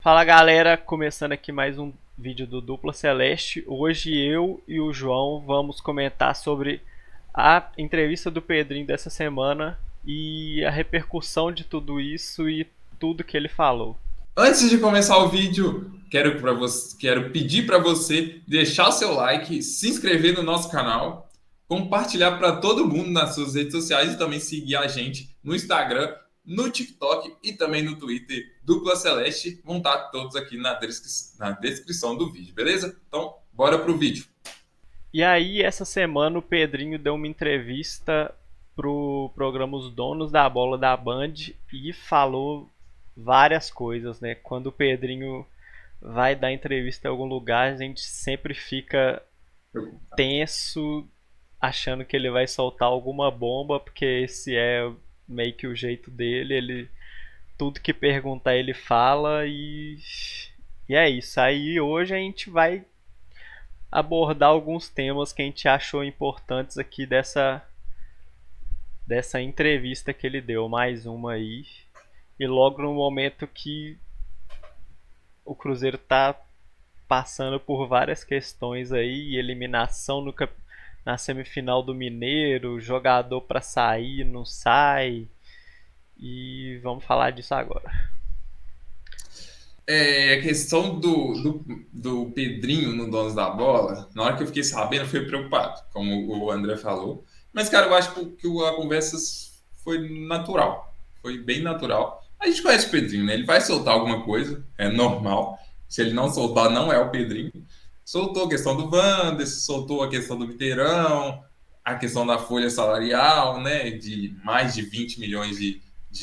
Fala galera, começando aqui mais um vídeo do Dupla Celeste. Hoje eu e o João vamos comentar sobre a entrevista do Pedrinho dessa semana e a repercussão de tudo isso e tudo que ele falou. Antes de começar o vídeo, quero pedir para você deixar o seu like, se inscrever no nosso canal, compartilhar para todo mundo nas suas redes sociais e também seguir a gente no Instagram, no TikTok e também no Twitter. Dupla Celeste vão estar todos aqui na descrição do vídeo, beleza? Então, bora pro vídeo. E aí, essa semana o Pedrinho deu uma entrevista pro programa Os Donos da Bola da Band e falou várias coisas, né? Quando o Pedrinho vai dar entrevista em algum lugar, a gente sempre fica tenso, achando que ele vai soltar alguma bomba, porque esse é meio que o jeito dele, ele tudo que perguntar ele fala e é isso. Aí hoje a gente vai abordar alguns temas que a gente achou importantes aqui dessa entrevista que ele deu, mais uma aí. E logo no momento que o Cruzeiro tá passando por várias questões aí, eliminação na semifinal do Mineiro, jogador para sair, não sai. E vamos falar disso agora. A questão do Pedrinho no Donos da Bola, na hora que eu fiquei sabendo, eu fui preocupado, como o André falou. Mas, cara, eu acho que a conversa foi natural. Foi bem natural. A gente conhece o Pedrinho, né? Ele vai soltar alguma coisa, é normal. Se ele não soltar, não é o Pedrinho. Soltou a questão do Wanderson, soltou a questão do Viteirão, a questão da folha salarial, né? De mais de 20 milhões de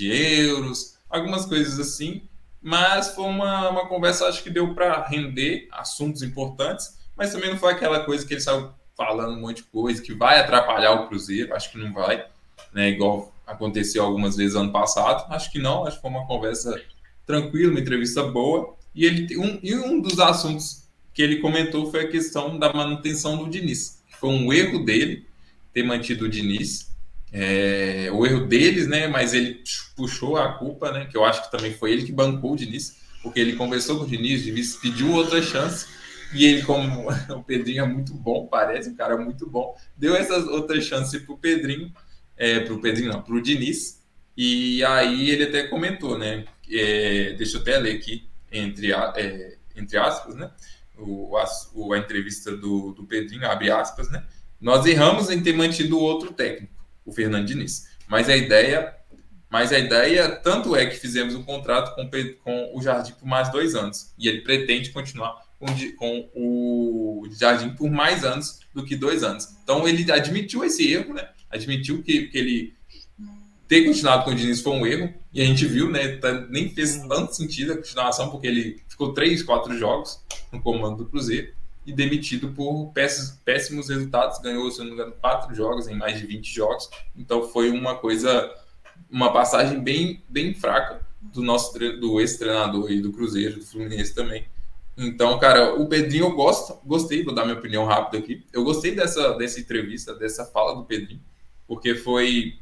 euros, algumas coisas assim, mas foi uma conversa, acho que deu para render assuntos importantes, mas também não foi aquela coisa que ele saiu falando um monte de coisa que vai atrapalhar o Cruzeiro, acho que não vai, né? Igual aconteceu algumas vezes ano passado, acho que não, acho que foi uma conversa tranquila, uma entrevista boa, e um dos assuntos que ele comentou foi a questão da manutenção do Diniz. Foi um erro dele ter mantido o Diniz, o erro deles, né? Mas ele puxou a culpa, né? Que eu acho que também foi ele que bancou o Diniz, porque ele conversou com o Diniz pediu outra chance. E ele, como o Pedrinho é muito bom, parece um cara muito bom, deu essas outras chances pro Pedrinho, pro Pedrinho não, pro Diniz. E aí ele até comentou, né? Deixa eu até ler aqui, entre aspas, né? A entrevista do Pedrinho, abre aspas, né? Nós erramos em ter mantido o outro técnico, o Fernando Diniz. Mas a ideia tanto é que fizemos um contrato com o Jardim por mais 2 anos. E ele pretende continuar com o Jardim por mais anos do que 2 anos. Então ele admitiu esse erro, né? Admitiu que ele ter continuado com o Diniz foi um erro. E a gente viu, né? Nem fez Uhum. tanto sentido a continuação, porque ele ficou 3, 4 jogos no comando do Cruzeiro e demitido por péssimos resultados. Ganhou, se não me engano, 4 jogos em mais de 20 jogos. Então foi uma passagem bem, bem fraca do ex-treinador e do Cruzeiro, do Fluminense também. Então, cara, o Pedrinho eu gostei, vou dar minha opinião rápida aqui. Eu gostei dessa entrevista, dessa fala do Pedrinho, porque foi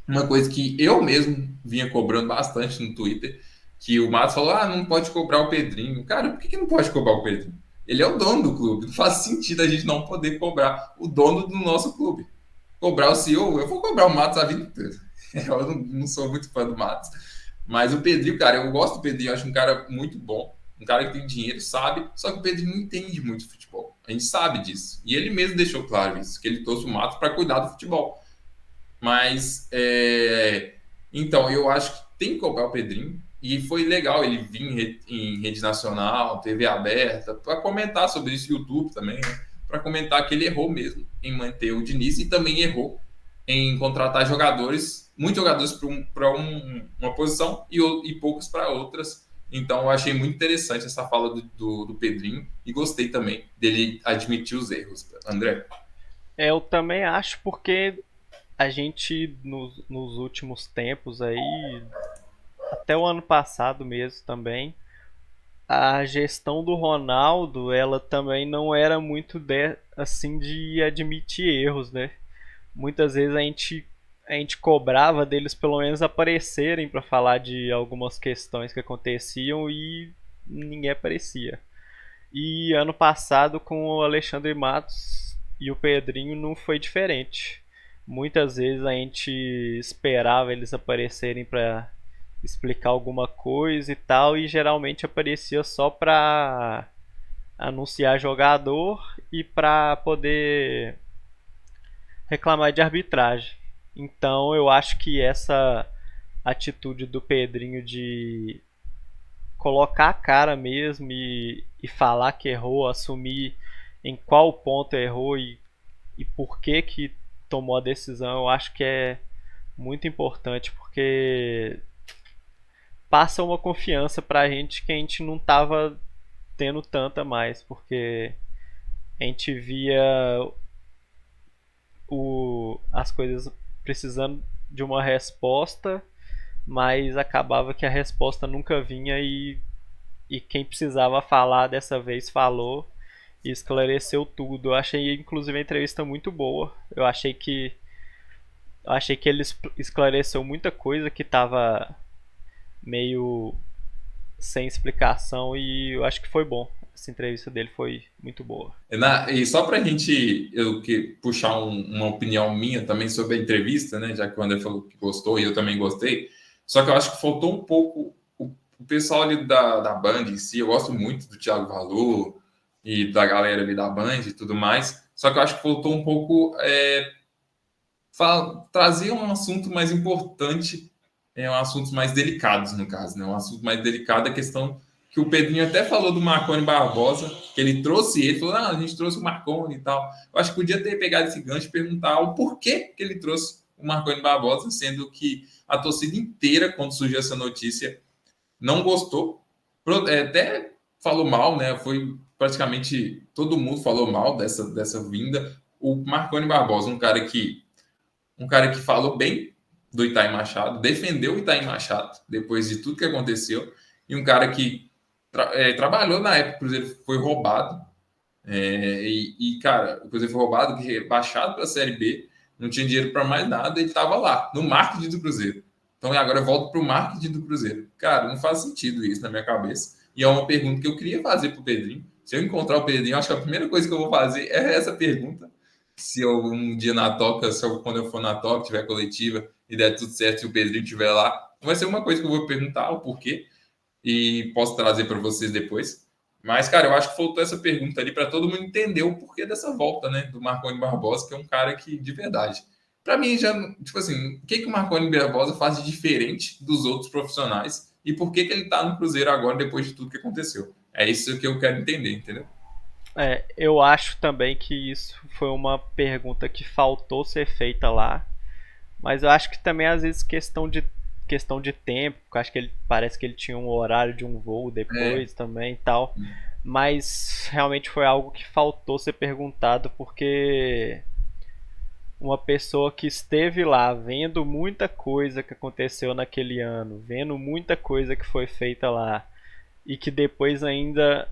uma coisa que eu mesmo vinha cobrando bastante no Twitter, que o Matos falou, não pode cobrar o Pedrinho. Cara, por que não pode cobrar o Pedrinho? Ele é o dono do clube, não faz sentido a gente não poder cobrar o dono do nosso clube. Cobrar o CEO, eu vou cobrar o Matos a vida inteira. Eu não sou muito fã do Matos. Mas o Pedrinho, cara, eu gosto do Pedrinho, eu acho um cara muito bom, um cara que tem dinheiro, sabe, só que o Pedrinho não entende muito futebol. A gente sabe disso. E ele mesmo deixou claro isso, que ele trouxe o Matos para cuidar do futebol. Mas, então, eu acho que tem que cobrar o Pedrinho. E foi legal ele vir em rede nacional, TV aberta, para comentar sobre isso, YouTube também, né? Para comentar que ele errou mesmo em manter o Diniz e também errou em contratar jogadores, muitos jogadores para uma posição e poucos para outras. Então, eu achei muito interessante essa fala do Pedrinho e gostei também dele admitir os erros. André? Eu também acho porque a gente nos últimos tempos aí, até o ano passado mesmo também, a gestão do Ronaldo, ela também não era muito assim de admitir erros, né? Muitas vezes a gente cobrava deles pelo menos aparecerem para falar de algumas questões que aconteciam e ninguém aparecia. E ano passado, com o Alexandre Matos e o Pedrinho, não foi diferente. Muitas vezes a gente esperava eles aparecerem para explicar alguma coisa e tal, e geralmente aparecia só para anunciar jogador e para poder reclamar de arbitragem. Então eu acho que essa atitude do Pedrinho de colocar a cara mesmo e falar que errou, assumir em qual ponto errou e por que tomou a decisão, eu acho que é muito importante, porque passa uma confiança pra gente que a gente não tava tendo tanta mais, porque a gente via as coisas precisando de uma resposta, mas acabava que a resposta nunca vinha e quem precisava falar dessa vez falou e esclareceu tudo. Eu achei inclusive a entrevista muito boa. Eu achei que ele esclareceu muita coisa que estava meio sem explicação e eu acho que foi bom. Essa entrevista dele foi muito boa. E só para a gente puxar uma opinião minha também sobre a entrevista, né? Já que o André falou que gostou e eu também gostei. Só que eu acho que faltou um pouco o pessoal ali da Band em si. Eu gosto muito do Thiago Valu e da galera ali da Band e tudo mais. Só que eu acho que faltou um pouco trazer um assunto mais importante, um assuntos mais delicados, no caso, né? Um assunto mais delicado é a questão que o Pedrinho até falou do Marconi Barbosa, que ele trouxe ele, falou, a gente trouxe o Marconi e tal. Eu acho que podia ter pegado esse gancho e perguntar o porquê que ele trouxe o Marconi Barbosa, sendo que a torcida inteira, quando surgiu essa notícia, não gostou, até falou mal, né? Foi praticamente todo mundo falou mal dessa vinda. O Marconi Barbosa, um cara que falou bem do Itaí Machado, defendeu o Itaí Machado depois de tudo que aconteceu, e um cara que trabalhou na época que o Cruzeiro foi roubado, cara, o Cruzeiro foi roubado, rebaixado para a Série B, não tinha dinheiro para mais nada, ele estava lá, no marketing do Cruzeiro. Então agora eu volto para o marketing do Cruzeiro. Cara, não faz sentido isso na minha cabeça. E é uma pergunta que eu queria fazer para o Pedrinho. Se eu encontrar o Pedrinho, acho que a primeira coisa que eu vou fazer é essa pergunta. Se eu um dia na toca, quando eu for na toca, tiver coletiva e der tudo certo, se o Pedrinho estiver lá, vai ser uma coisa que eu vou perguntar o porquê e posso trazer para vocês depois. Mas, cara, eu acho que faltou essa pergunta ali para todo mundo entender o porquê dessa volta, né, do Marconi Barbosa, que é um cara que, de verdade, para mim já, tipo assim, o que o Marconi Barbosa faz de diferente dos outros profissionais e por que ele tá no Cruzeiro agora depois de tudo que aconteceu? É isso que eu quero entender, entendeu? Eu acho também que isso foi uma pergunta que faltou ser feita lá, mas eu acho que também às vezes questão de tempo, porque eu acho que ele parece que ele tinha um horário de um voo depois também e tal, mas realmente foi algo que faltou ser perguntado porque uma pessoa que esteve lá vendo muita coisa que aconteceu naquele ano, vendo muita coisa que foi feita lá e que depois ainda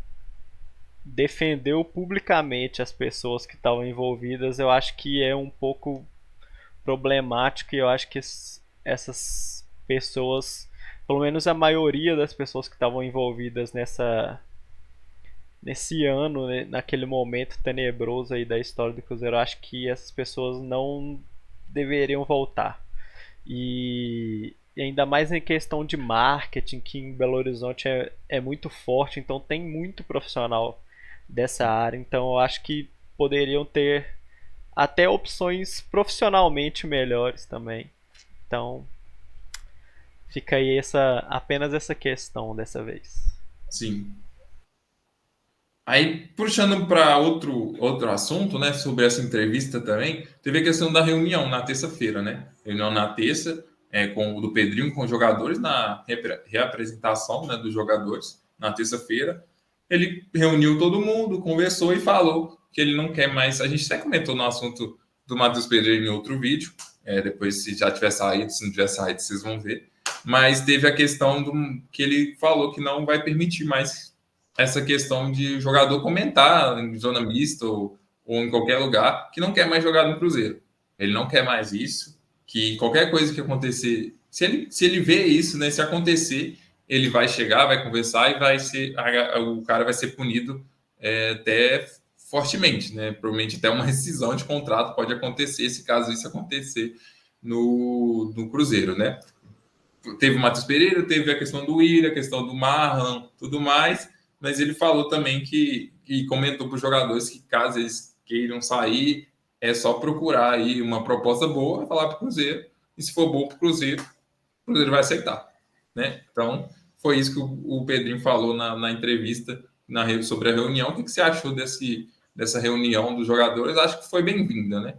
defendeu publicamente as pessoas que estavam envolvidas, eu acho que é um pouco problemático e eu acho que essas pessoas, pelo menos a maioria das pessoas que estavam envolvidas nesse ano, né, naquele momento tenebroso aí da história do Cruzeiro, eu acho que essas pessoas não deveriam voltar. E ainda mais em questão de marketing, que em Belo Horizonte é muito forte, então tem muito profissional dessa área, então eu acho que poderiam ter até opções profissionalmente melhores também. Então fica aí apenas essa questão dessa vez. Sim. Aí, puxando para outro assunto, né, sobre essa entrevista também, teve a questão da reunião na terça-feira, né? Reunião na terça, com o do Pedrinho com os jogadores, na reapresentação, né, dos jogadores, na terça-feira. Ele reuniu todo mundo, conversou e falou que ele não quer mais. A gente até comentou no assunto do Matheus Pedreiro em outro vídeo, depois, se já tiver saído, se não tiver saído, vocês vão ver. Mas teve a questão que ele falou que não vai permitir mais essa questão de jogador comentar em zona mista ou em qualquer lugar que não quer mais jogar no Cruzeiro. Ele não quer mais isso, que qualquer coisa que acontecer, se ele vê isso, né, se acontecer, ele vai chegar, vai conversar e o cara vai ser punido até fortemente, né? Provavelmente até uma rescisão de contrato pode acontecer, se caso isso acontecer no Cruzeiro, né? Teve o Matheus Pereira, teve a questão do Willian, a questão do Marlon, tudo mais, mas ele falou também que comentou para os jogadores que caso eles queiram sair, é só procurar aí uma proposta boa, falar para o Cruzeiro, e se for bom para o Cruzeiro vai aceitar, né? Então, foi isso que o Pedrinho falou na entrevista sobre a reunião. O que você achou dessa reunião dos jogadores? Acho que foi bem-vinda, né?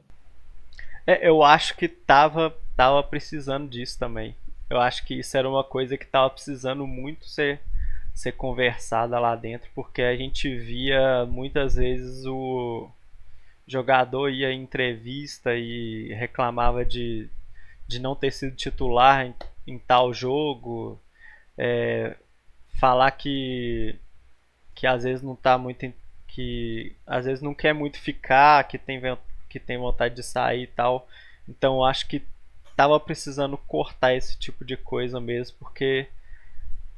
Eu acho que tava precisando disso também. Eu acho que isso era uma coisa que tava precisando muito ser conversada lá dentro, porque a gente via muitas vezes o jogador ia em entrevista e reclamava de não ter sido titular em tal jogo, falar que às vezes não tá muito que às vezes não quer muito ficar, que tem vontade de sair e tal. Então eu acho que tava precisando cortar esse tipo de coisa mesmo, porque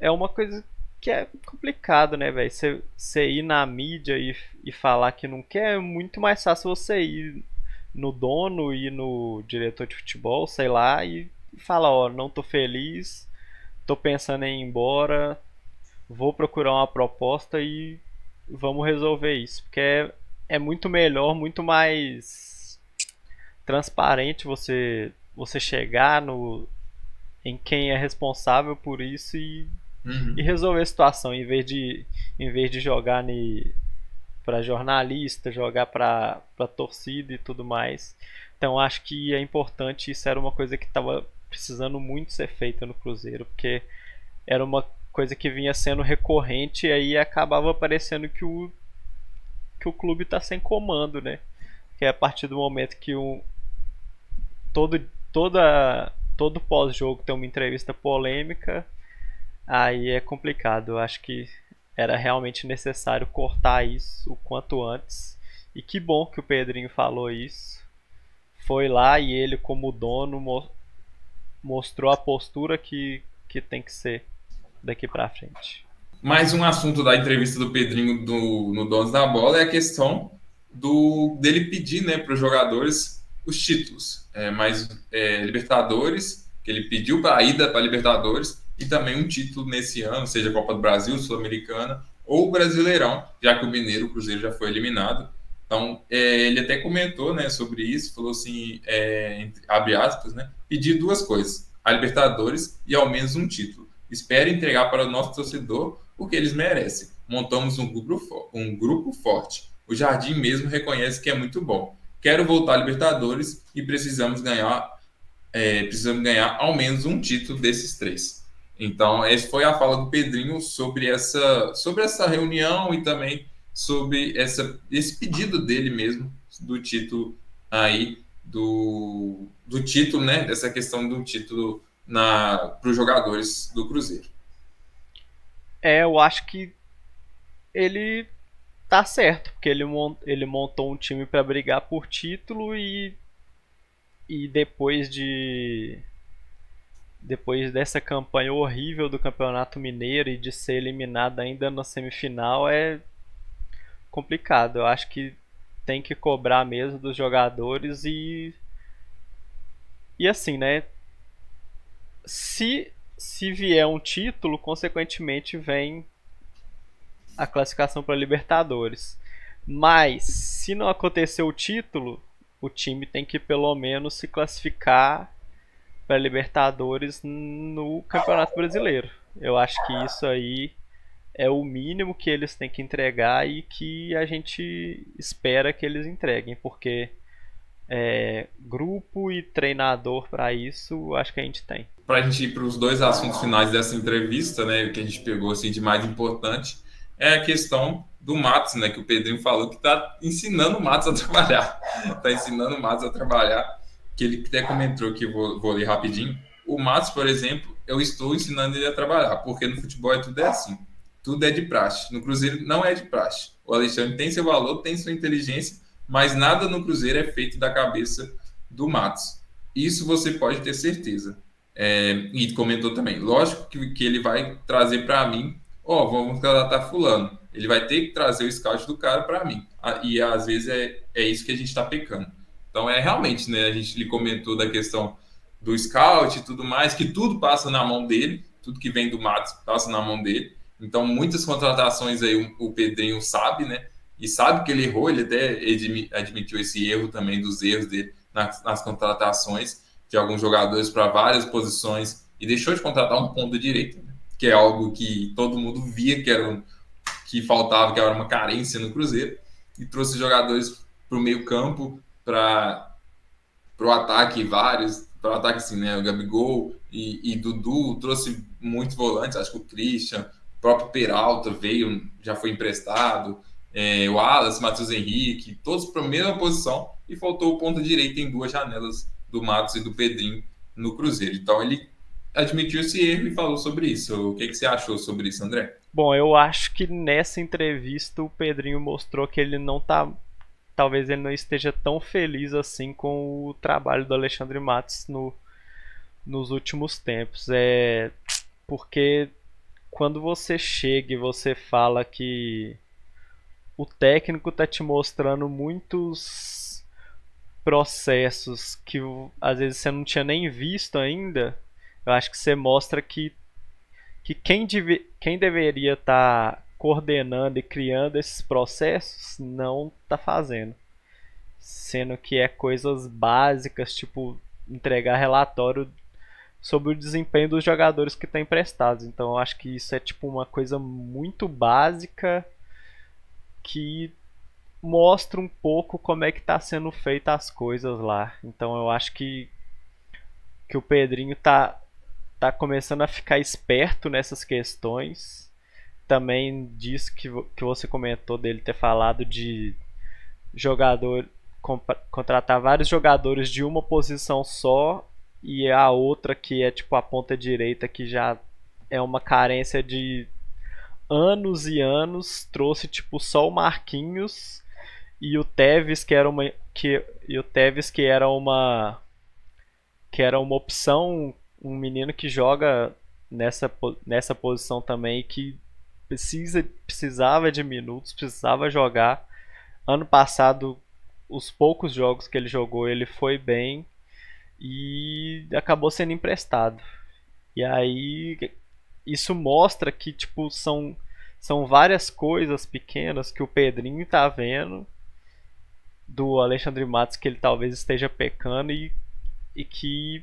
é uma coisa que é complicado, né, velho? Você ir na mídia e falar que não quer, é muito mais fácil você ir no dono e no diretor de futebol, sei lá, e falar, ó, não tô feliz, tô pensando em ir embora, vou procurar uma proposta e vamos resolver isso. Porque é muito melhor, muito mais transparente você chegar em quem é responsável por isso e resolver a situação, em vez de jogar para jornalista, jogar para torcida e tudo mais. Então acho que é importante, isso era uma coisa que estava precisando muito ser feita no Cruzeiro, porque era uma coisa que vinha sendo recorrente e aí acabava parecendo que o clube está sem comando, né? Que é a partir do momento que todo, todo pós-jogo tem uma entrevista polêmica, aí é complicado. Eu acho que era realmente necessário cortar isso o quanto antes. E que bom que o Pedrinho falou isso. Foi lá e ele, como dono, mostrou a postura que tem que ser daqui pra frente. Mais um assunto da entrevista do Pedrinho no Donos da Bola é a questão dele pedir, né, para os jogadores os títulos. Libertadores, que ele pediu para a ida para Libertadores, e também um título nesse ano, seja a Copa do Brasil, Sul-Americana ou Brasileirão, já que o Mineiro, o Cruzeiro já foi eliminado. Então, ele até comentou, né, sobre isso, falou assim, abre aspas, né, pedir duas coisas, a Libertadores e ao menos um título. Espero entregar para o nosso torcedor o que eles merecem. Montamos um grupo forte. O Jardim mesmo reconhece que é muito bom. Quero voltar à Libertadores e precisamos ganhar ao menos um título desses três. Então, essa foi a fala do Pedrinho sobre essa reunião e também sobre esse pedido dele mesmo do título aí, do título, né? Dessa questão do título para os jogadores do Cruzeiro. Eu acho que ele tá certo, porque ele montou um time para brigar por título e depois dessa campanha horrível do Campeonato Mineiro e de ser eliminado ainda na semifinal é complicado. Eu acho que tem que cobrar mesmo dos jogadores e assim, né? Se vier um título, consequentemente vem a classificação para Libertadores. Mas se não acontecer o título, o time tem que pelo menos se classificar para Libertadores no Campeonato Brasileiro. Eu acho que isso aí é o mínimo que eles têm que entregar e que a gente espera que eles entreguem, porque grupo e treinador para isso, acho que a gente tem. Para a gente ir para os dois assuntos finais dessa entrevista, né, que a gente pegou assim, de mais importante, é a questão do Matos, né, que o Pedrinho falou que está ensinando o Matos a trabalhar. Está ensinando o Matos a trabalhar, que ele até comentou que vou ler rapidinho. O Matos, por exemplo, eu estou ensinando ele a trabalhar, porque no futebol tudo é assim. Tudo é de praxe. No Cruzeiro não é de praxe. O Alexandre tem seu valor, tem sua inteligência, mas nada no Cruzeiro é feito da cabeça do Matos. Isso você pode ter certeza. E comentou também, lógico que ele vai trazer para mim, vamos contratar fulano. Ele vai ter que trazer o scout do cara para mim. E às vezes é isso que a gente está pecando. Então é realmente, né? A gente lhe comentou da questão do scout e tudo mais, que tudo passa na mão dele, tudo que vem do Matos passa na mão dele. Então muitas contratações aí o Pedrinho sabe, né? E sabe que ele errou, ele até admitiu esse erro também, dos erros dele nas contratações de alguns jogadores para várias posições e deixou de contratar um ponto direito, né? Que é algo que todo mundo via que faltava, que era uma carência no Cruzeiro, e trouxe jogadores para o meio campo, para o ataque vários, para o ataque assim, né? O Gabigol e Dudu, trouxe muitos volantes, acho que o Christian, o próprio Peralta veio, já foi emprestado, o Wallace, Matheus Henrique, todos para a mesma posição, e faltou o ponta direita em duas janelas do Matos e do Pedrinho no Cruzeiro. Então ele admitiu esse erro e falou sobre isso. O que você achou sobre isso, André? Bom, eu acho que nessa entrevista o Pedrinho mostrou que ele não tá. Talvez ele não esteja tão feliz assim com o trabalho do Alexandre Matos nos últimos tempos. Porque quando você chega e você fala que o técnico tá te mostrando muitos processos que às vezes você não tinha nem visto ainda, eu acho que você mostra que quem deveria estar coordenando e criando esses processos não está fazendo. Sendo que é coisas básicas, tipo entregar relatório sobre o desempenho dos jogadores que estão emprestados. Então eu acho que isso é tipo uma coisa muito básica que mostra um pouco como é que está sendo feita as coisas lá. Então eu acho que o Pedrinho tá começando a ficar esperto nessas questões. Também disso que você comentou dele ter falado de jogador contratar vários jogadores de uma posição só e a outra que é tipo a ponta direita que já é uma carência de anos e anos, trouxe tipo só o Marquinhos e o Tevez que era uma opção, um menino que joga nessa posição também que precisava de minutos, precisava jogar. Ano passado, os poucos jogos que ele jogou, ele foi bem e acabou sendo emprestado. E aí isso mostra que tipo são várias coisas pequenas que o Pedrinho tá vendo do Alexandre Matos que ele talvez esteja pecando e que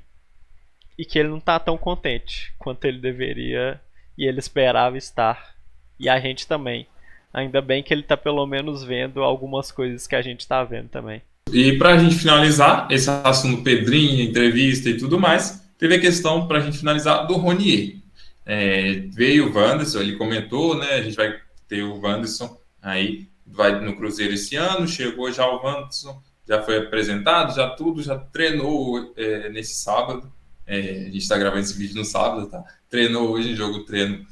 e que ele não tá tão contente quanto ele deveria e ele esperava estar. E a gente também. Ainda bem que ele tá pelo menos vendo algumas coisas que a gente tá vendo também. E para a gente finalizar esse assunto Pedrinho, entrevista e tudo mais, teve a questão para a gente finalizar do Ronier. Veio o Wanderson, ele comentou, né? A gente vai ter o Wanderson aí, vai no Cruzeiro esse ano, chegou já o Wanderson, já foi apresentado, já tudo, já treinou nesse sábado. A gente está gravando esse vídeo no sábado, tá? Treinou hoje em jogo treino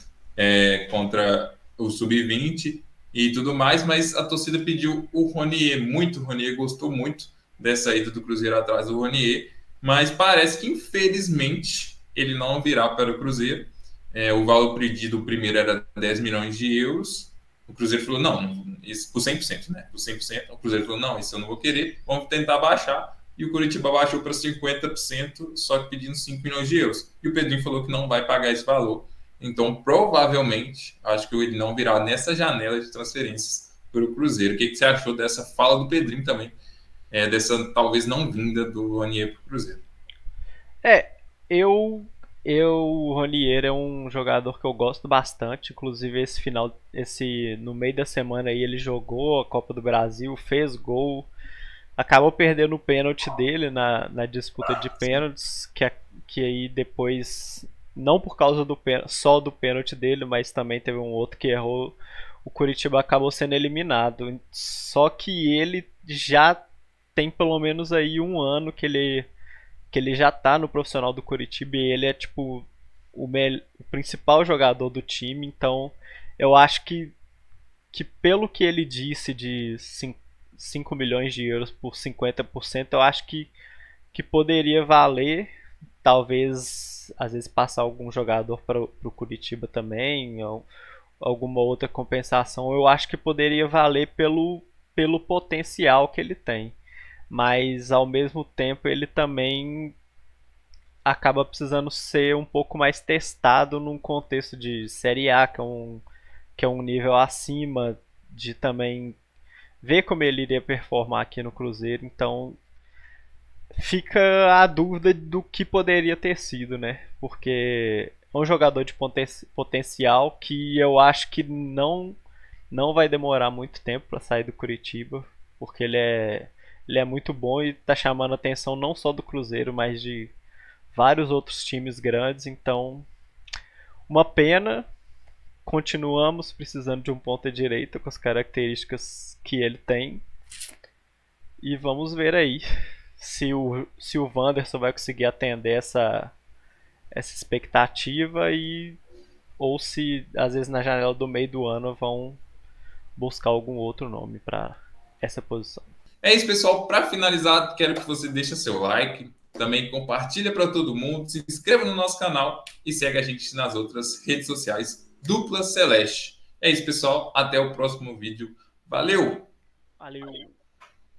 contra o Sub-20 e tudo mais, mas a torcida pediu o Ronier muito, o Ronier gostou muito dessa ida do Cruzeiro atrás do Ronier, mas parece que infelizmente ele não virá para o Cruzeiro. O valor pedido primeiro era 10 milhões de euros, o Cruzeiro falou, não, isso por 100%, né? Por 100%, o Cruzeiro falou, não, isso eu não vou querer, vamos tentar baixar, e o Coritiba baixou para 50%, só que pedindo 5 milhões de euros. E o Pedrinho falou que não vai pagar esse valor. Então, provavelmente, acho que ele não virá nessa janela de transferências para o Cruzeiro. O que você achou dessa fala do Pedrinho também? Dessa talvez não vinda do Ronier para o Cruzeiro? É, eu, o Ronier é um jogador que eu gosto bastante. Inclusive no meio da semana aí ele jogou a Copa do Brasil, fez gol, acabou perdendo o pênalti dele na disputa de pênaltis, que aí depois, não por causa só do pênalti dele, mas também teve um outro que errou, o Coritiba acabou sendo eliminado. Só que ele já tem pelo menos aí um ano que ele já tá no profissional do Coritiba e ele é tipo o principal jogador do time, então eu acho que pelo que ele disse de 5 milhões de euros por 50%, eu acho que poderia valer, talvez às vezes passar algum jogador para o Curitiba também, ou alguma outra compensação, eu acho que poderia valer pelo potencial que ele tem. Mas ao mesmo tempo ele também acaba precisando ser um pouco mais testado num contexto de Série A, que é um nível acima, de também ver como ele iria performar aqui no Cruzeiro. Então fica a dúvida do que poderia ter sido, né? Porque é um jogador de potencial que eu acho que não vai demorar muito tempo para sair do Curitiba, porque ele é muito bom e está chamando a atenção não só do Cruzeiro, mas de vários outros times grandes. Então, uma pena. Continuamos precisando de um ponta direita com as características que ele tem. E vamos ver aí se o Wanderson vai conseguir atender essa expectativa ou se às vezes na janela do meio do ano vão buscar algum outro nome para essa posição. É isso, pessoal. Para finalizar, quero que você deixe seu like, também compartilha para todo mundo, se inscreva no nosso canal e segue a gente nas outras redes sociais Dupla Celeste. É isso, pessoal. Até o próximo vídeo. Valeu! Valeu!